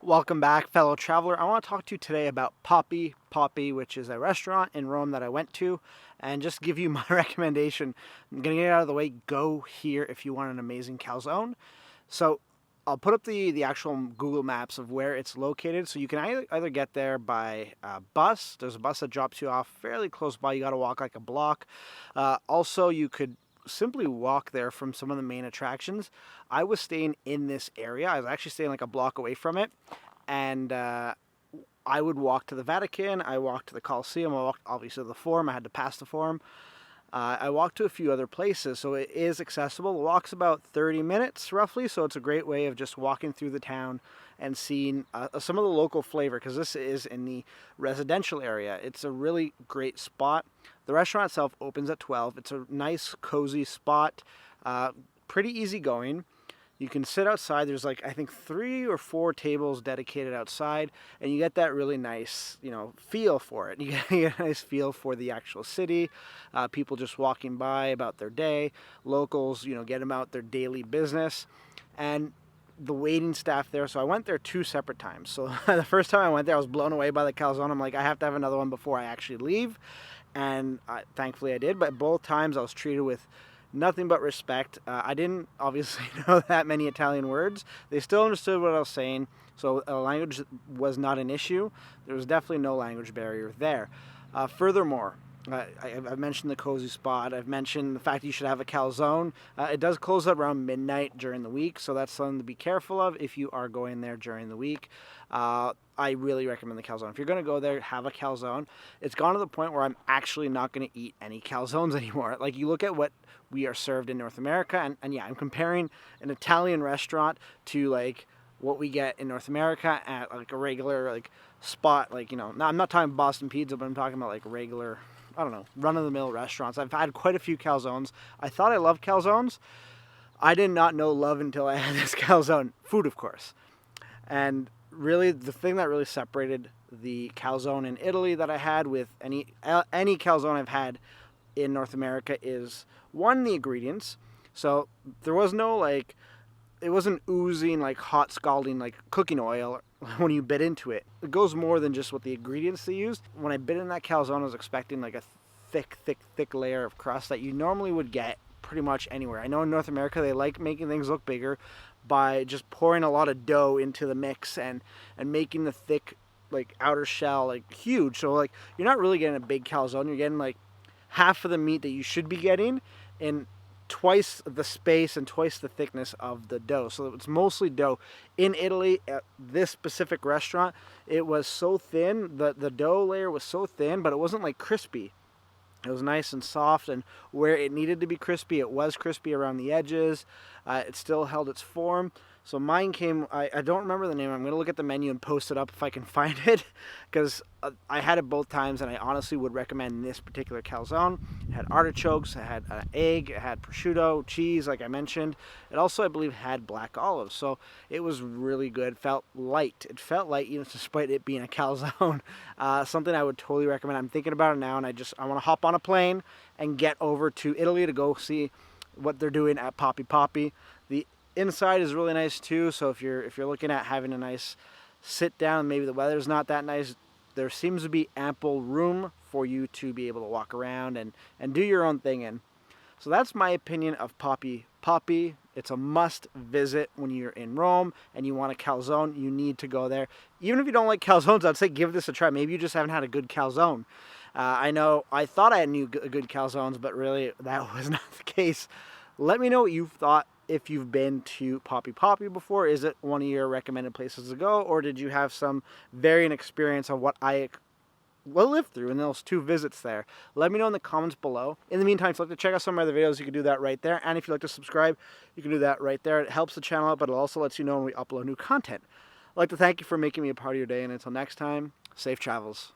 Welcome back, fellow traveler. I want to talk to you today about Poppy, which is a restaurant in Rome that I went to, and just give you my recommendation. I'm going to get it out of the way. Go here if you want an amazing calzone. So I'll put up the actual Google Maps of where it's located. So you can either get there by bus. There's a bus that drops you off fairly close by. You got to walk like a block. Also, you could simply walk there from some of the main attractions. I was staying in this area. I was actually staying like a block away from it, and I would walk to the Vatican. I walked to the Colosseum. I walked obviously to the Forum. I had to pass the Forum. I walked to a few other places, so it is accessible. The walk's about 30 minutes roughly, so it's a great way of just walking through the town and seeing some of the local flavor, because this is in the residential area. It's a really great spot. The restaurant itself opens at 12. It's a nice, cozy spot, pretty easy going. You can sit outside. There's like, I think 3 or 4 tables dedicated outside, and you get that really nice, feel for it. You get a nice feel for the actual city, people just walking by about their day, locals, get them out their daily business, and the waiting staff there. So I went there 2 separate times. So the first time I went there, I was blown away by the calzone. I'm like, I have to have another one before I actually leave, and thankfully I did. But both times I was treated with nothing but respect. I didn't obviously know that many Italian words. They still understood what I was saying, so language was not an issue. There was definitely no language barrier there. Furthermore, I've mentioned the cozy spot. I've mentioned the fact that you should have a calzone. It does close up around midnight during the week, so that's something to be careful of if you are going there during the week. I really recommend the calzone. If you're going to go there, have a calzone. It's gone to the point where I'm actually not going to eat any calzones anymore. Like, you look at what we are served in North America, and yeah, I'm comparing an Italian restaurant to like what we get in North America at like a regular like spot. Like, now I'm not talking Boston Pizza, but I'm talking about like regular, I don't know, run-of-the-mill restaurants. I've had quite a few calzones. I thought I loved calzones. I did not know love until I had this calzone. Food, of course. And really, the thing that really separated the calzone in Italy that I had with any calzone I've had in North America is, one, the ingredients. So there was no it wasn't oozing like hot scalding like cooking oil when you bit into it. It goes more than just what the ingredients they used. When I bit in that calzone, I was expecting like a thick layer of crust that you normally would get pretty much anywhere. I know in North America they like making things look bigger by just pouring a lot of dough into the mix and making the thick like outer shell like huge. So like you're not really getting a big calzone. You're getting like half of the meat that you should be getting in twice the space and twice the thickness of the dough. So it's mostly dough. In Italy, at this specific restaurant, it was so thin, the dough layer was so thin, but it wasn't like crispy. It was nice and soft, and where it needed to be crispy, it was crispy around the edges. It still held its form. So mine came, I don't remember the name. I'm going to look at the menu and post it up if I can find it, because I had it both times, and I honestly would recommend this particular calzone. It had artichokes, it had an egg, it had prosciutto, cheese, like I mentioned. It also, I believe, had black olives. So it was really good. It felt light. It felt light, even despite it being a calzone. Something I would totally recommend. I'm thinking about it now, and I want to hop on a plane and get over to Italy to go see what they're doing at Poppy. The inside is really nice too, so if you're looking at having a nice sit down, maybe the weather's not that nice, there seems to be ample room for you to be able to walk around and do your own thing in. So that's my opinion of Poppy. It's a must visit when you're in Rome and you want a calzone. You need to go there. Even if you don't like calzones, I'd say give this a try. Maybe you just haven't had a good calzone. I know I thought I knew good calzones, but really that was not the case. Let me know what you've thought. If you've been to Poppy before, is it one of your recommended places to go, or did you have some varying experience of what I lived through in those 2 visits there? Let me know in the comments below. In the meantime, if you'd like to check out some of my other videos, you can do that right there. And if you'd like to subscribe, you can do that right there. It helps the channel out, but it also lets you know when we upload new content. I'd like to thank you for making me a part of your day, and until next time, safe travels.